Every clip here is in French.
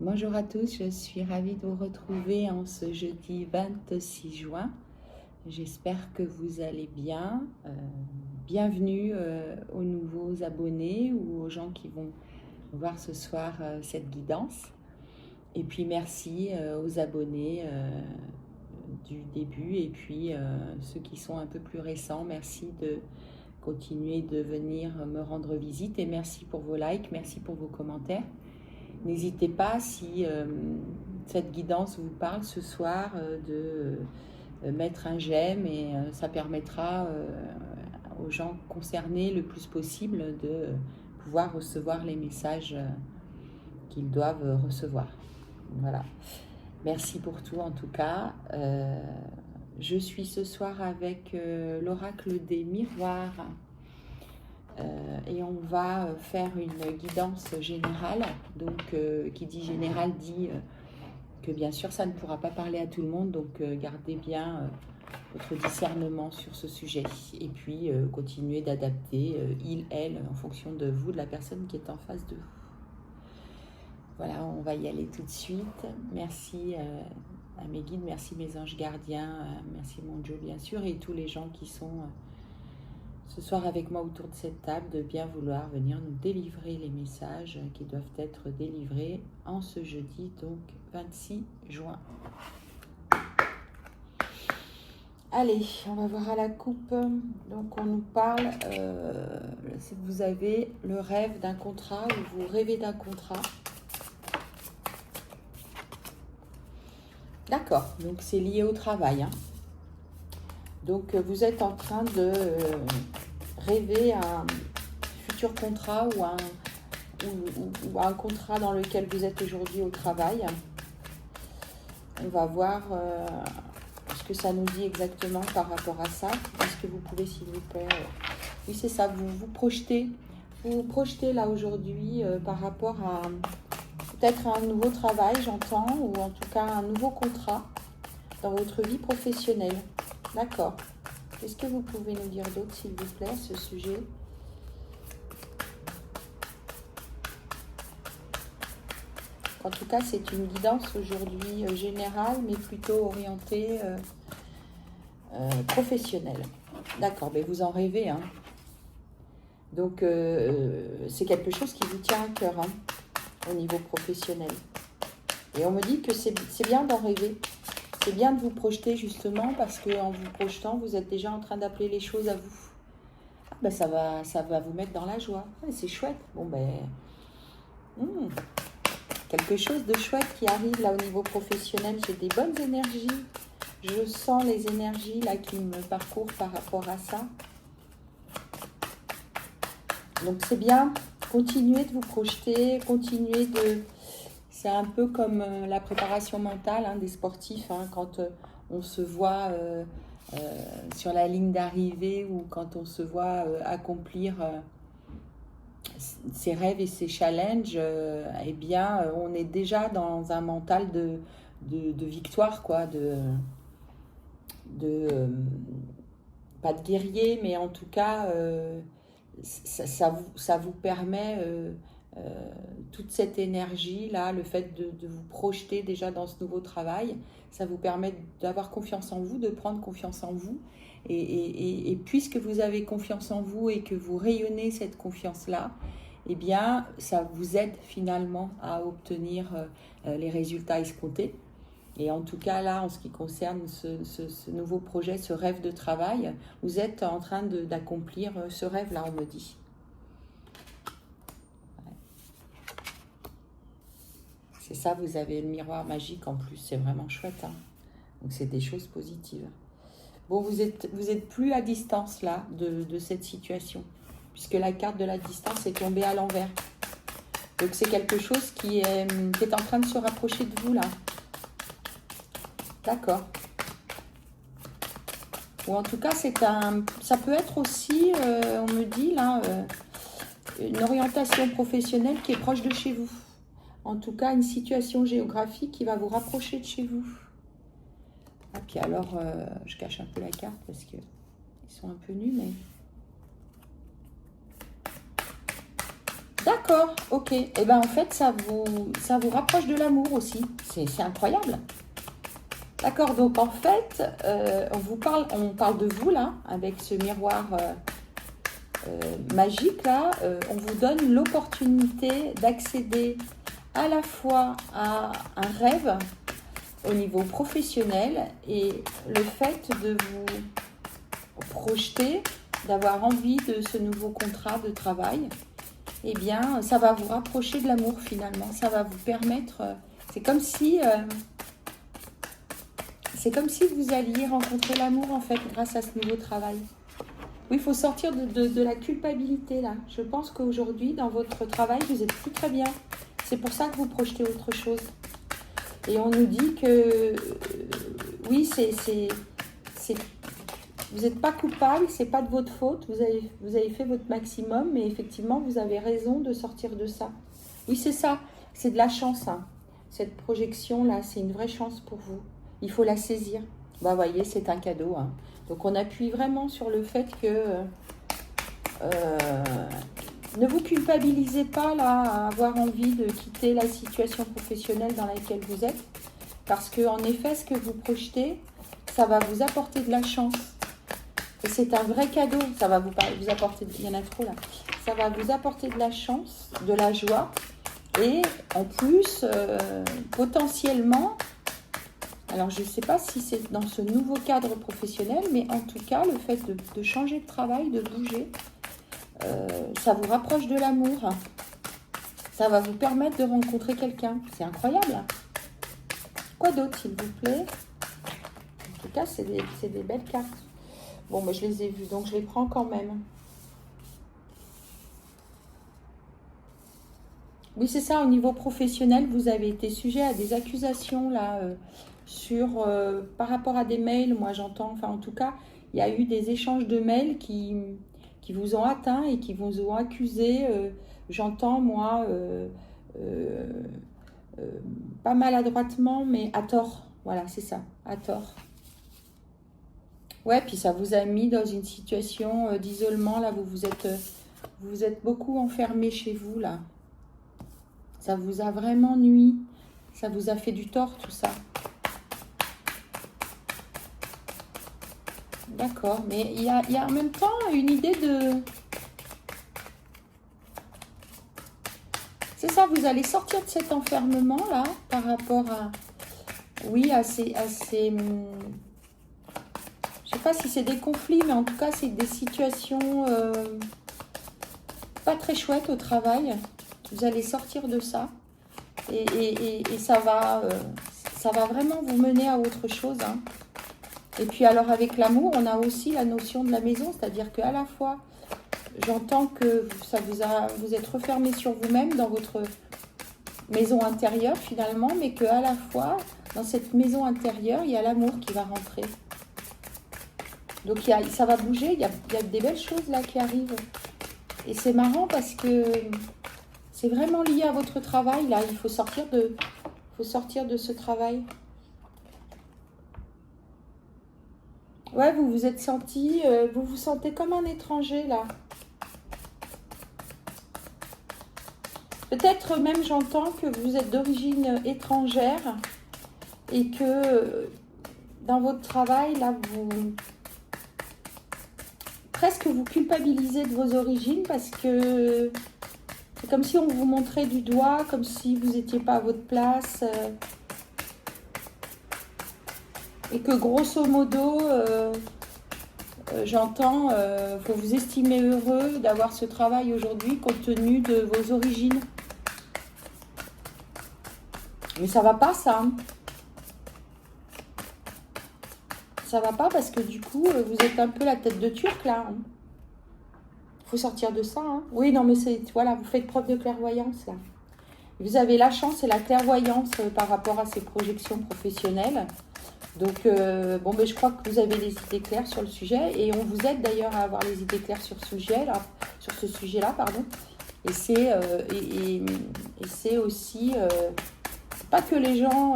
Bonjour à tous, je suis ravie de vous retrouver en ce jeudi 26 juin. J'espère que vous allez bien. Bienvenue aux nouveaux abonnés ou aux gens qui vont voir ce soir cette guidance. Et puis merci aux abonnés du début et puis ceux qui sont un peu plus récents. Merci de continuer de venir me rendre visite et merci pour vos likes, merci pour vos commentaires. N'hésitez pas, si cette guidance vous parle ce soir, de mettre un j'aime et ça permettra aux gens concernés le plus possible de pouvoir recevoir les messages qu'ils doivent recevoir. Voilà. Merci pour tout en tout cas. Je suis ce soir avec l'oracle des miroirs. Et on va faire une guidance générale. Donc, qui dit générale dit que bien sûr, ça ne pourra pas parler à tout le monde. Donc, gardez bien votre discernement sur ce sujet. Et puis, continuez d'adapter il, elle, en fonction de vous, de la personne qui est en face de vous. Voilà, on va y aller tout de suite. Merci à mes guides, merci mes anges gardiens, merci mon Dieu, bien sûr, et tous les gens qui sont... ce soir avec moi autour de cette table, de bien vouloir venir nous délivrer les messages qui doivent être délivrés en ce jeudi, donc 26 juin. Allez, on va voir à la coupe. Donc on nous parle, si vous avez le rêve d'un contrat ou vous rêvez d'un contrat. D'accord, donc c'est lié au travail, hein. Donc, vous êtes en train de rêver un futur contrat ou un contrat dans lequel vous êtes aujourd'hui au travail. On va voir ce que ça nous dit exactement par rapport à ça. Est-ce que vous pouvez, s'il vous plaît... Oui, c'est ça, vous vous projetez là aujourd'hui par rapport à peut-être un nouveau travail, j'entends, ou en tout cas un nouveau contrat dans votre vie professionnelle. D'accord. Qu'est-ce que vous pouvez nous dire d'autre, s'il vous plaît, à ce sujet? En tout cas, c'est une guidance aujourd'hui générale, mais plutôt orientée professionnelle. D'accord, mais vous en rêvez, hein. Donc, c'est quelque chose qui vous tient à cœur, hein, au niveau professionnel. Et on me dit que c'est bien d'en rêver. C'est bien de vous projeter justement parce qu'en vous projetant, vous êtes déjà en train d'appeler les choses à vous. Ah ben ça va vous mettre dans la joie. Ouais, c'est chouette. Bon ben, quelque chose de chouette qui arrive là au niveau professionnel. J'ai des bonnes énergies. Je sens les énergies là qui me parcourent par rapport à ça. Donc c'est bien. Continuez de vous projeter. Continuez de... C'est un peu comme la préparation mentale des sportifs, hein, quand on se voit sur la ligne d'arrivée ou quand on se voit accomplir ses rêves et ses challenges, eh bien, on est déjà dans un mental de victoire, quoi, pas de guerrier, mais en tout cas, ça vous permet... toute cette énergie-là, le fait de vous projeter déjà dans ce nouveau travail, ça vous permet d'avoir confiance en vous, de prendre confiance en vous. Et puisque vous avez confiance en vous et que vous rayonnez cette confiance-là, eh bien, ça vous aide finalement à obtenir les résultats escomptés. Et en tout cas, là, en ce qui concerne ce nouveau projet, ce rêve de travail, vous êtes en train d'accomplir ce rêve-là, on me dit. C'est ça, vous avez le miroir magique en plus, c'est vraiment chouette, hein. Donc c'est des choses positives. Bon, vous êtes plus à distance là de cette situation, puisque la carte de la distance est tombée à l'envers. Donc c'est quelque chose qui est en train de se rapprocher de vous là. D'accord. Ou en tout cas, ça peut être aussi, on me dit là, une orientation professionnelle qui est proche de chez vous. En tout cas, une situation géographique qui va vous rapprocher de chez vous. Ah, puis alors, je cache un peu la carte parce qu'ils sont un peu nus, mais... D'accord, ok. Et ben en fait, ça vous rapproche de l'amour aussi. C'est incroyable. D'accord, donc en fait, on parle de vous là, avec ce miroir magique là. On vous donne l'opportunité d'accéder à la fois à un rêve au niveau professionnel et le fait de vous projeter, d'avoir envie de ce nouveau contrat de travail, eh bien, ça va vous rapprocher de l'amour finalement. Ça va vous permettre. C'est comme si vous alliez rencontrer l'amour en fait grâce à ce nouveau travail. Oui, il faut sortir de la culpabilité là. Je pense qu'aujourd'hui, dans votre travail, vous êtes plus très bien. C'est pour ça que vous projetez autre chose. Et on nous dit que oui, vous n'êtes pas coupable, c'est pas de votre faute. Vous avez fait votre maximum, mais effectivement, vous avez raison de sortir de ça. Oui, c'est ça. C'est de la chance. Hein. Cette projection-là, c'est une vraie chance pour vous. Il faut la saisir. Bah, voyez, c'est un cadeau. Hein. Donc, on appuie vraiment sur le fait que ne vous culpabilisez pas là à avoir envie de quitter la situation professionnelle dans laquelle vous êtes. Parce qu'en effet, ce que vous projetez, ça va vous apporter de la chance. Et c'est un vrai cadeau. Ça va vous apporter, il y en a trop là. Ça va vous apporter de la chance, de la joie. Et en plus, potentiellement, alors je ne sais pas si c'est dans ce nouveau cadre professionnel, mais en tout cas, le fait de changer de travail, de bouger, ça vous rapproche de l'amour. Ça va vous permettre de rencontrer quelqu'un. C'est incroyable. Quoi d'autre, s'il vous plaît? En tout cas, c'est des belles cartes. Bon, moi, je les ai vues, donc je les prends quand même. Oui, c'est ça, au niveau professionnel, vous avez été sujet à des accusations, là, par rapport à des mails, moi j'entends, enfin en tout cas, il y a eu des échanges de mails qui vous ont atteint et qui vous ont accusé, j'entends, moi, pas maladroitement, mais à tort. Voilà, c'est ça, à tort. Ouais, puis ça vous a mis dans une situation d'isolement, là, vous vous êtes beaucoup enfermé chez vous, là. Ça vous a vraiment nui. Ça vous a fait du tort, tout ça. D'accord, mais il y a en même temps une idée de... C'est ça, vous allez sortir de cet enfermement-là par rapport à... Oui, à ces... Je sais pas si c'est des conflits, mais en tout cas, c'est des situations pas très chouettes au travail. Vous allez sortir de ça. Et ça va vraiment vous mener à autre chose. Hein. Et puis alors avec l'amour, on a aussi la notion de la maison, c'est-à-dire qu'à la fois, j'entends que vous êtes refermé sur vous-même dans votre maison intérieure finalement, mais qu'à la fois, dans cette maison intérieure, il y a l'amour qui va rentrer. Donc ça va bouger, il y a des belles choses là qui arrivent. Et c'est marrant parce que c'est vraiment lié à votre travail là, il faut sortir de ce travail. Ouais, vous vous êtes senti, vous vous sentez comme un étranger là. Peut-être même j'entends que vous êtes d'origine étrangère et que dans votre travail là, presque vous culpabilisez de vos origines parce que c'est comme si on vous montrait du doigt, comme si vous n'étiez pas à votre place. Et que grosso modo, j'entends, faut vous estimer heureux d'avoir ce travail aujourd'hui compte tenu de vos origines. Mais ça va pas ça. Hein. Ça va pas parce que du coup, vous êtes un peu la tête de turc là. Hein. Faut sortir de ça. Hein. Oui, non mais c'est, voilà, vous faites preuve de clairvoyance là. Vous avez la chance et la clairvoyance par rapport à ces projections professionnelles. Donc, bon, ben, je crois que vous avez les idées claires sur le sujet et on vous aide d'ailleurs à avoir les idées claires sur ce sujet-là, pardon. Et c'est aussi, c'est pas que les gens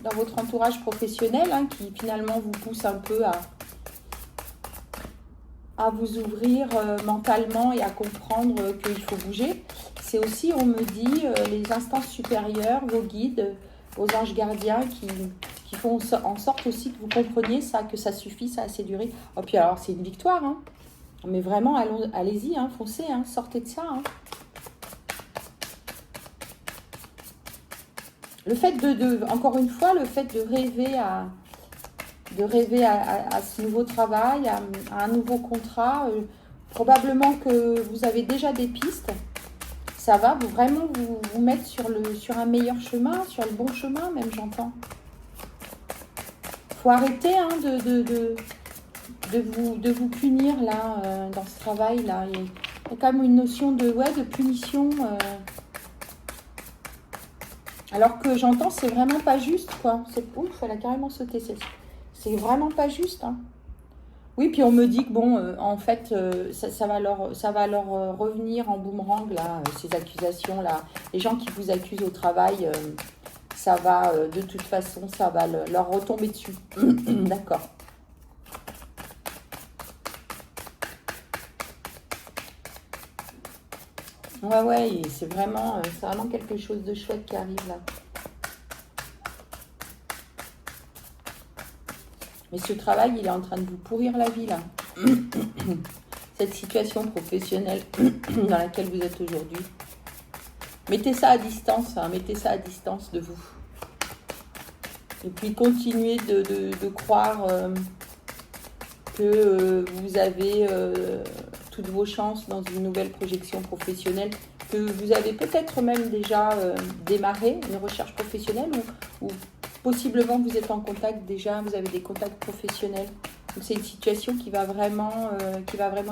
dans votre entourage professionnel hein, qui finalement vous poussent un peu à vous ouvrir mentalement et à comprendre qu'il faut bouger. C'est aussi, on me dit, les instances supérieures, vos guides, vos anges gardiens qui font en sorte aussi que vous compreniez ça, que ça suffit, ça a assez duré. Oh, puis alors, c'est une victoire, hein. Mais vraiment, allez-y, hein, foncez, hein, sortez de ça. Hein. Le fait encore une fois, le fait de rêver à ce nouveau travail, à un nouveau contrat, probablement que vous avez déjà des pistes. Ça va vraiment vous mettre sur un meilleur chemin, sur le bon chemin même, j'entends. Faut arrêter hein, de vous punir là, dans ce travail là. Il y a quand même une notion de punition. Alors que j'entends, c'est vraiment pas juste, quoi. Ouf, elle a carrément sauté celle-ci. C'est vraiment pas juste, hein. Oui, puis on me dit que bon, en fait, ça va leur revenir en boomerang, là, ces accusations-là. Les gens qui vous accusent au travail, ça va, de toute façon, ça va leur retomber dessus. D'accord. Ouais, c'est vraiment quelque chose de chouette qui arrive là. Mais ce travail, il est en train de vous pourrir la vie là. Cette situation professionnelle dans laquelle vous êtes aujourd'hui. Mettez ça à distance, hein, mettez ça à distance de vous. Et puis continuez de croire que vous avez toutes vos chances dans une nouvelle projection professionnelle, que vous avez peut-être même déjà démarré une recherche professionnelle ou possiblement vous êtes en contact déjà, vous avez des contacts professionnels. Donc c'est une situation qui va vraiment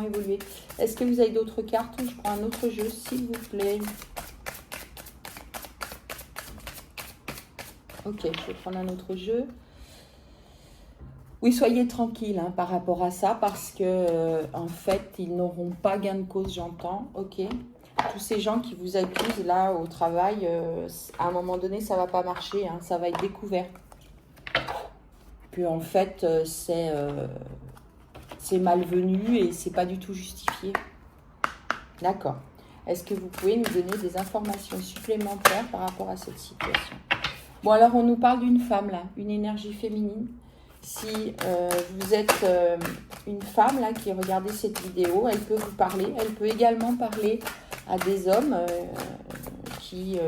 évoluer. Est-ce que vous avez d'autres cartes? Je prends un autre jeu, s'il vous plaît. Ok, je vais prendre un autre jeu. Oui, soyez tranquille hein, par rapport à ça, parce que en fait, ils n'auront pas gain de cause, j'entends. Ok. Tous ces gens qui vous accusent là au travail, à un moment donné, ça va pas marcher, hein, ça va être découvert. Puis en fait, c'est malvenu et c'est pas du tout justifié. D'accord. Est-ce que vous pouvez nous donner des informations supplémentaires par rapport à cette situation? Bon, alors on nous parle d'une femme là, une énergie féminine. Si vous êtes une femme là qui regardez cette vidéo, elle peut vous parler. Elle peut également parler à des hommes qui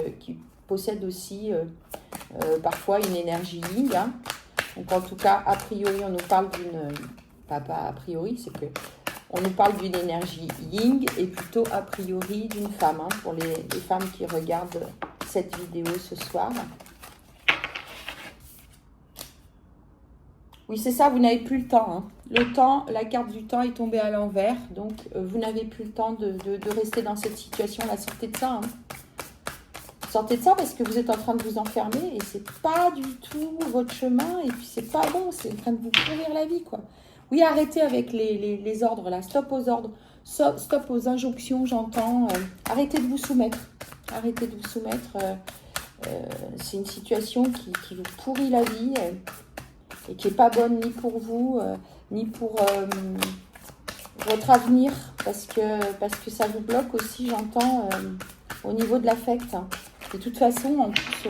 possèdent aussi parfois une énergie yin. Hein. Donc en tout cas, a priori, on nous parle d'une... Pas a priori, c'est que on nous parle d'une énergie yin et plutôt a priori d'une femme. Hein, pour les femmes qui regardent cette vidéo ce soir. Oui, c'est ça, vous n'avez plus le temps. Hein. Le temps, la carte du temps est tombée à l'envers. Donc, vous n'avez plus le temps de rester dans cette situation-là. Sortez de ça. Hein. Sortez de ça parce que vous êtes en train de vous enfermer et c'est pas du tout votre chemin. Et puis, c'est pas bon. C'est en train de vous pourrir la vie, quoi. Oui, arrêtez avec les ordres, là. Stop aux ordres. Stop aux injonctions, j'entends. Arrêtez de vous soumettre. Arrêtez de vous soumettre. C'est une situation qui vous pourrit la vie. Et qui n'est pas bonne ni pour vous, ni pour votre avenir, parce que ça vous bloque aussi, j'entends, au niveau de l'affect. De toute façon, en plus,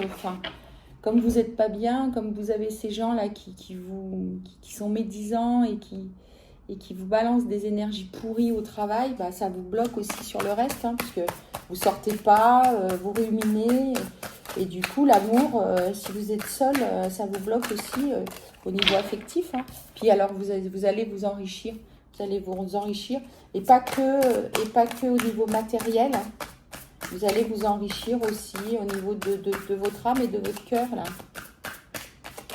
comme vous n'êtes pas bien, comme vous avez ces gens-là qui sont médisants et qui vous balancent des énergies pourries au travail, bah, ça vous bloque aussi sur le reste, hein, parce que vous ne sortez pas, vous ruminez. Et du coup, l'amour, si vous êtes seul, ça vous bloque aussi au niveau affectif. Hein. Puis alors, vous allez vous enrichir. Vous allez vous enrichir. Et pas que au niveau matériel. Hein. Vous allez vous enrichir aussi au niveau de votre âme et de votre cœur. Là.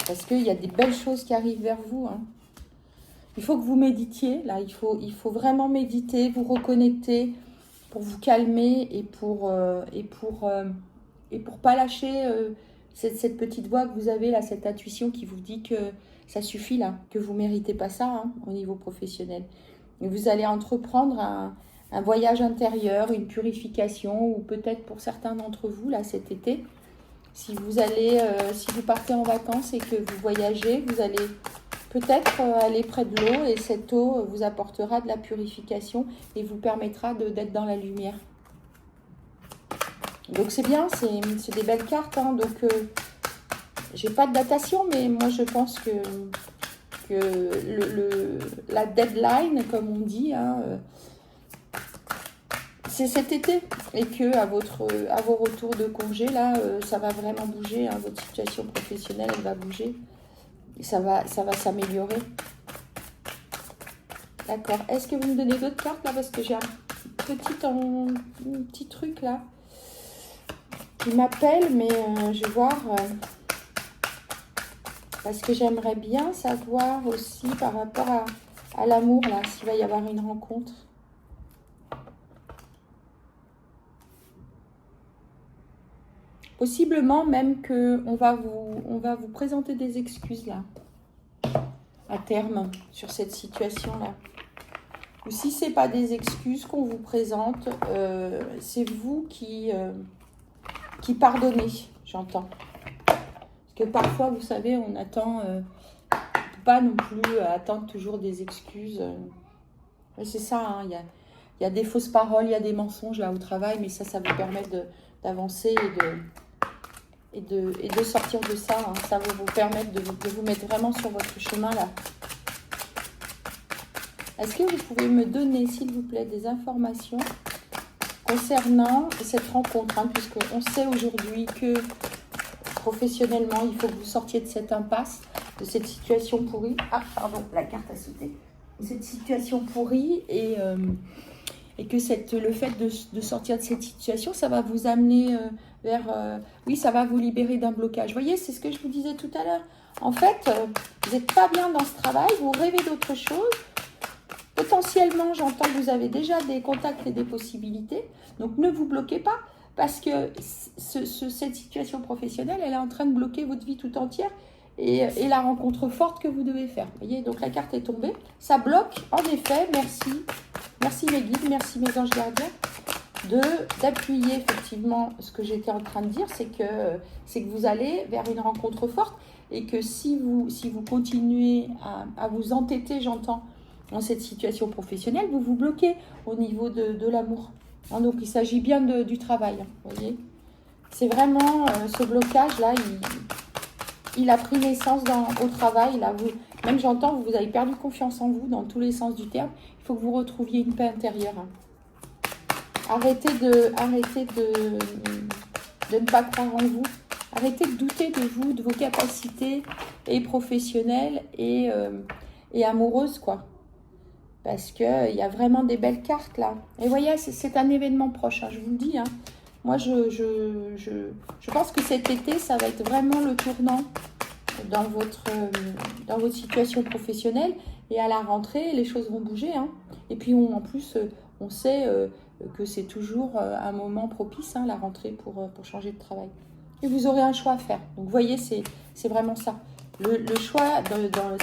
Parce qu'il y a des belles choses qui arrivent vers vous. Hein. Il faut que vous méditiez. Là. Il faut vraiment méditer, vous reconnecter pour vous calmer et pour pas lâcher cette petite voix que vous avez là, cette intuition qui vous dit que ça suffit là, que vous ne méritez pas ça hein, au niveau professionnel. Et vous allez entreprendre un voyage intérieur, une purification, ou peut-être pour certains d'entre vous là cet été, si vous partez en vacances et que vous voyagez, vous allez peut-être aller près de l'eau et cette eau vous apportera de la purification et vous permettra d'être dans la lumière. Donc c'est bien, c'est des belles cartes. Hein, donc j'ai pas de datation, mais moi je pense que la deadline, comme on dit, hein, c'est cet été. Et que à vos retours de congé, là, ça va vraiment bouger. Hein, votre situation professionnelle, elle va bouger. Et ça va s'améliorer. D'accord. Est-ce que vous me donnez d'autres cartes là? Parce que j'ai un petit truc là qui m'appelle, mais je vais voir. Parce que j'aimerais bien savoir aussi par rapport à l'amour, là, s'il va y avoir une rencontre. Possiblement même qu'on va vous présenter des excuses, là, à terme, sur cette situation-là. Ou si ce n'est pas des excuses qu'on vous présente, c'est vous qui pardonnez, j'entends. Parce que parfois, vous savez, on attend, on ne peut pas non plus attendre toujours des excuses. Mais c'est ça, hein, il y a des fausses paroles, il y a des mensonges là au travail, mais ça vous permet d'avancer et de sortir de ça. Hein. Ça va vous permettre de vous mettre vraiment sur votre chemin là. Est-ce que vous pouvez me donner, s'il vous plaît, des informations concernant cette rencontre, hein, puisqu'on sait aujourd'hui que professionnellement, il faut que vous sortiez de cette impasse, de cette situation pourrie. Ah, pardon, la carte a sauté. Cette situation pourrie et que le fait de sortir de cette situation, ça va vous amener vers... oui, ça va vous libérer d'un blocage. Vous voyez, c'est ce que je vous disais tout à l'heure. En fait, vous n'êtes pas bien dans ce travail, vous rêvez d'autre chose. Potentiellement, j'entends que vous avez déjà des contacts et des possibilités. Donc, ne vous bloquez pas. Parce que cette situation professionnelle, elle est en train de bloquer votre vie tout entière et la rencontre forte que vous devez faire. Vous voyez, donc la carte est tombée. Ça bloque, en effet, merci. Merci mes guides, merci mes anges gardiens, d'appuyer effectivement ce que j'étais en train de dire, c'est que vous allez vers une rencontre forte et que si vous continuez à vous entêter, j'entends, dans cette situation professionnelle, vous vous bloquez au niveau de l'amour. Donc, il s'agit bien du travail, vous voyez. C'est vraiment ce blocage-là, il a pris naissance au travail. Là, même j'entends, vous avez perdu confiance en vous dans tous les sens du terme. Il faut que vous retrouviez une paix intérieure. Hein. Arrêtez de ne pas croire en vous. Arrêtez de douter de vous, de vos capacités et professionnelles et amoureuses, quoi. Parce qu'il y a vraiment des belles cartes là. Et voyez, c'est un événement proche, hein, je vous le dis. Hein. Moi, je pense que cet été, ça va être vraiment le tournant dans votre situation professionnelle. Et à la rentrée, les choses vont bouger. Hein. Et puis, en plus, on sait que c'est toujours un moment propice, hein, la rentrée, pour changer de travail. Et vous aurez un choix à faire. Donc, vous voyez, c'est vraiment ça. Le choix,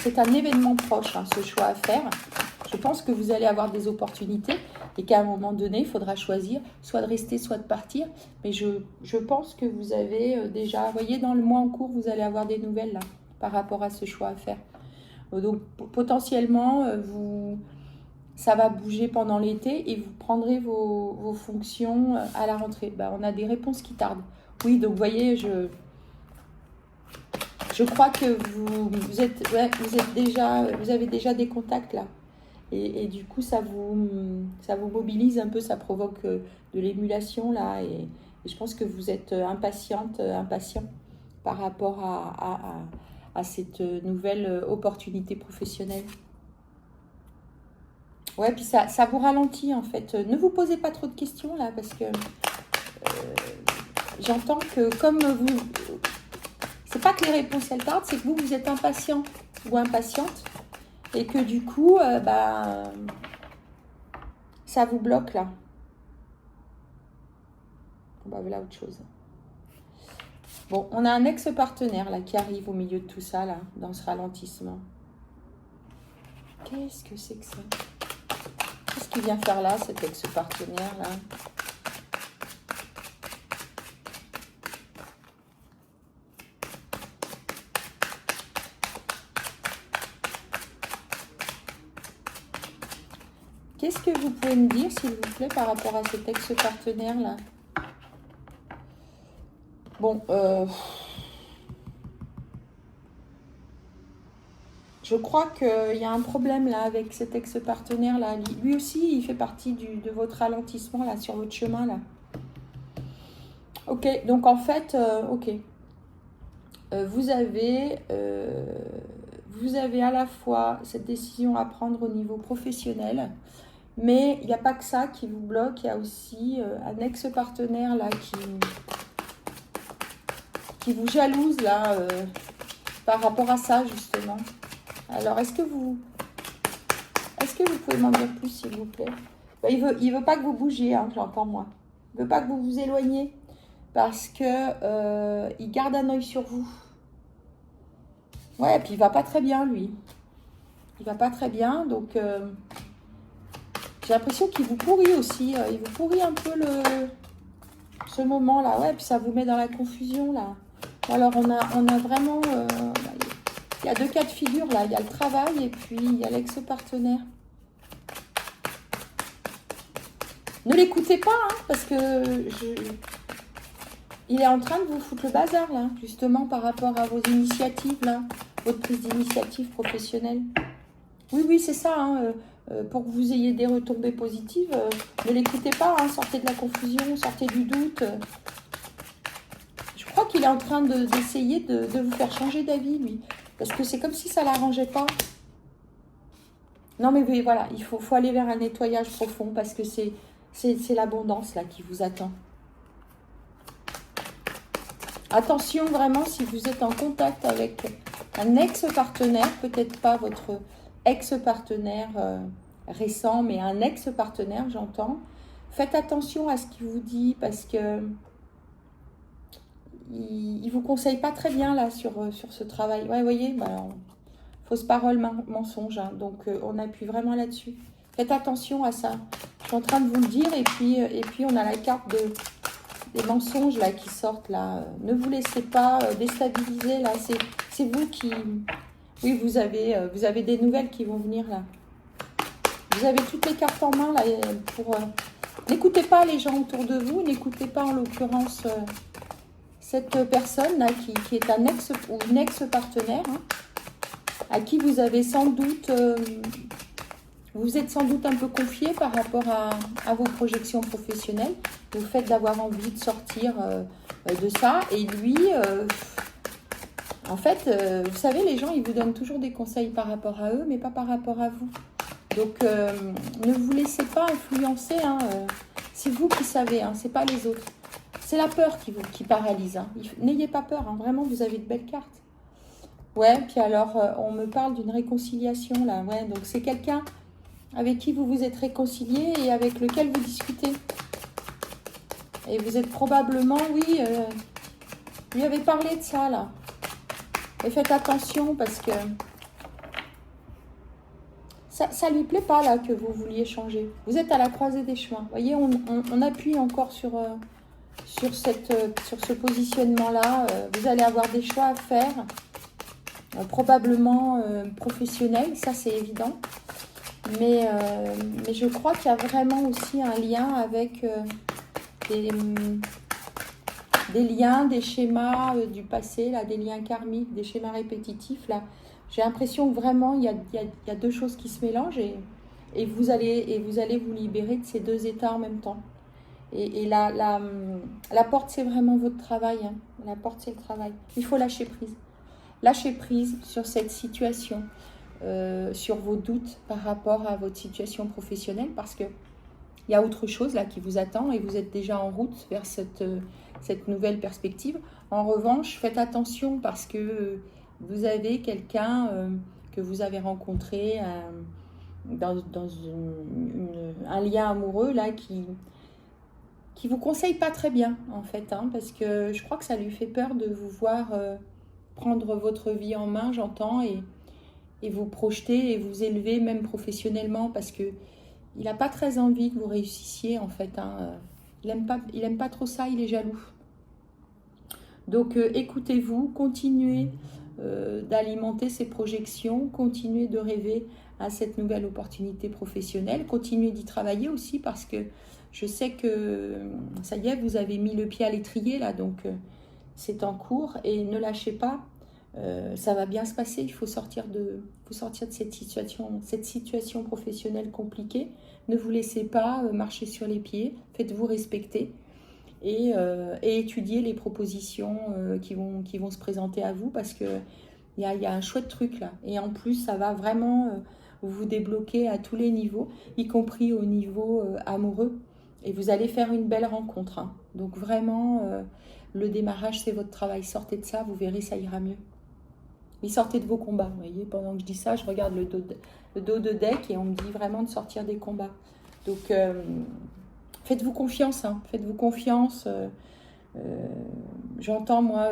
c'est un événement proche, hein, ce choix à faire. Je pense que vous allez avoir des opportunités et qu'à un moment donné, il faudra choisir soit de rester, soit de partir. Mais je pense que vous avez déjà, vous voyez, dans le mois en cours, vous allez avoir des nouvelles là, par rapport à ce choix à faire. Donc, potentiellement, ça va bouger pendant l'été et vous prendrez vos fonctions à la rentrée. On a des réponses qui tardent. Oui, donc, vous voyez, je crois que vous avez déjà des contacts là. Et du coup, ça vous mobilise un peu, ça provoque de l'émulation là. Et je pense que vous êtes impatient par rapport à cette nouvelle opportunité professionnelle. Ouais, puis ça vous ralentit en fait. Ne vous posez pas trop de questions là, parce que j'entends que comme vous... C'est pas que les réponses elles tardent, c'est que vous êtes impatient ou impatiente. Et que du coup, ça vous bloque là. Voilà autre chose. Bon, on a un ex-partenaire là qui arrive au milieu de tout ça là, dans ce ralentissement. Qu'est-ce que c'est que ça? Qu'est-ce qu'il vient faire là, cet ex-partenaire là? qu'est-ce que vous pouvez me dire, s'il vous plaît, par rapport à cet ex-partenaire-là? Bon, je crois qu'il y a un problème là avec cet ex-partenaire là. Lui aussi, il fait partie de votre ralentissement là, sur votre chemin là. Ok, donc en fait, ok. Vous avez à la fois cette décision à prendre au niveau professionnel, mais il n'y a pas que ça qui vous bloque. Il y a aussi un ex-partenaire là qui vous jalouse là par rapport à ça justement. Alors est-ce que vous pouvez m'en dire plus s'il vous plaît? Il veut pas que vous bougiez, hein, j'entends moi. Il veut pas que vous vous éloigniez parce que il garde un œil sur vous. Ouais, et puis il va pas très bien lui. Il va pas très bien, donc j'ai l'impression qu'il vous pourrit aussi. Il vous pourrit un peu ce moment là. Ouais, puis ça vous met dans la confusion là. Alors on a vraiment il y a deux cas de figure là, il y a le travail et puis il y a l'ex-partenaire. Ne l'écoutez pas, hein, parce que il est en train de vous foutre le bazar là, justement par rapport à vos initiatives là, votre prise d'initiative professionnelle. Oui, c'est ça, hein, pour que vous ayez des retombées positives, ne l'écoutez pas, hein, sortez de la confusion, sortez du doute. Je crois qu'il est en train d'essayer de vous faire changer d'avis, lui. Parce que c'est comme si ça ne l'arrangeait pas. Non, mais oui, voilà, il faut aller vers un nettoyage profond parce que c'est l'abondance là qui vous attend. Attention vraiment si vous êtes en contact avec un ex-partenaire, peut-être pas votre ex-partenaire récent, mais un ex-partenaire, j'entends. Faites attention à ce qu'il vous dit parce que il vous conseille pas très bien là sur ce travail. Ouais, vous voyez, fausse parole, mensonge. Hein, donc, on appuie vraiment là-dessus. Faites attention à ça. Je suis en train de vous le dire et puis on a la carte des mensonges là qui sortent là. Ne vous laissez pas déstabiliser là. C'est vous qui... Oui, vous avez des nouvelles qui vont venir là. Vous avez toutes les cartes en main là pour... N'écoutez pas les gens autour de vous. N'écoutez pas en l'occurrence cette personne là qui est un ex ou une ex-partenaire. Hein, à qui vous avez sans doute, vous êtes sans doute un peu confié par rapport à vos projections professionnelles, le fait d'avoir envie de sortir de ça. Et lui, en fait, vous savez, les gens, ils vous donnent toujours des conseils par rapport à eux, mais pas par rapport à vous. Donc, ne vous laissez pas influencer. Hein, c'est vous qui savez, hein, c'est pas les autres. C'est la peur qui paralyse. Hein. N'ayez pas peur, hein, vraiment, vous avez de belles cartes. Ouais, puis alors, on me parle d'une réconciliation, là. Ouais, donc c'est quelqu'un avec qui vous vous êtes réconcilié et avec lequel vous discutez. Et vous êtes probablement, oui, lui avez parlé de ça, là. Et faites attention parce que ça lui plaît pas, là, que vous vouliez changer. Vous êtes à la croisée des chemins. Vous voyez, on appuie encore sur ce positionnement-là. Vous allez avoir des choix à faire. Probablement professionnel, ça c'est évident. Mais je crois qu'il y a vraiment aussi un lien avec des liens, des schémas du passé, là, des liens karmiques, des schémas répétitifs. Là. J'ai l'impression que vraiment il y a deux choses qui se mélangent et vous allez vous libérer de ces deux états en même temps. Et la porte, c'est vraiment votre travail. Hein. La porte, c'est le travail. Il faut lâcher prise. Lâchez prise sur cette situation, sur vos doutes par rapport à votre situation professionnelle parce qu'il y a autre chose là qui vous attend et vous êtes déjà en route vers cette nouvelle perspective. En revanche, faites attention parce que vous avez quelqu'un que vous avez rencontré dans un lien amoureux là qui vous conseille pas très bien en fait, hein, parce que je crois que ça lui fait peur de vous voir... prendre votre vie en main, j'entends, et vous projeter et vous élever même professionnellement parce que il n'a pas très envie que vous réussissiez en fait. Hein. Il aime pas trop ça, il est jaloux. Donc écoutez-vous, continuez d'alimenter ces projections, continuez de rêver à cette nouvelle opportunité professionnelle. Continuez d'y travailler aussi parce que je sais que ça y est, vous avez mis le pied à l'étrier là, donc c'est en cours et ne lâchez pas. Ça va bien se passer, il faut sortir de cette situation professionnelle compliquée. Ne vous laissez pas marcher sur les pieds, faites-vous respecter et étudiez les propositions qui vont se présenter à vous parce qu'il y a un chouette truc là. Et en plus, ça va vraiment vous débloquer à tous les niveaux, y compris au niveau amoureux. Et vous allez faire une belle rencontre. Hein. Donc vraiment, le démarrage, c'est votre travail. Sortez de ça, vous verrez, ça ira mieux. Mais sortez de vos combats, vous voyez, pendant que je dis ça, je regarde le dos de deck et on me dit vraiment de sortir des combats. Donc, faites-vous confiance, hein, faites-vous confiance. J'entends, moi,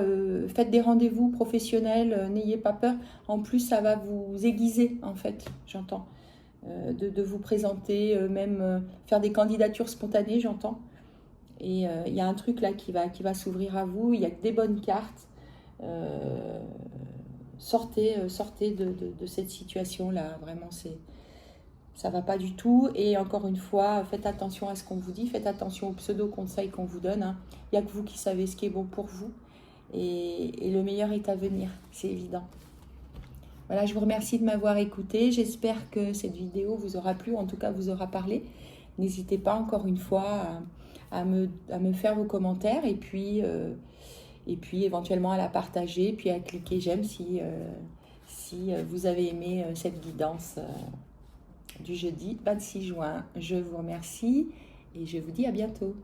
faites des rendez-vous professionnels, n'ayez pas peur. En plus, ça va vous aiguiser, en fait, j'entends. De vous présenter, même faire des candidatures spontanées, j'entends. Et il y a un truc là qui va s'ouvrir à vous, il y a que des bonnes cartes. Sortez de cette situation-là, vraiment, ça va pas du tout. Et encore une fois, faites attention à ce qu'on vous dit, faites attention aux pseudo-conseils qu'on vous donne. Hein. Il n'y a que vous qui savez ce qui est bon pour vous. Et le meilleur est à venir, c'est évident. Voilà, je vous remercie de m'avoir écouté. J'espère que cette vidéo vous aura plu, en tout cas vous aura parlé. N'hésitez pas encore une fois à me faire vos commentaires et puis éventuellement à la partager, puis à cliquer j'aime si vous avez aimé cette guidance du jeudi 26 juin. Je vous remercie et je vous dis à bientôt.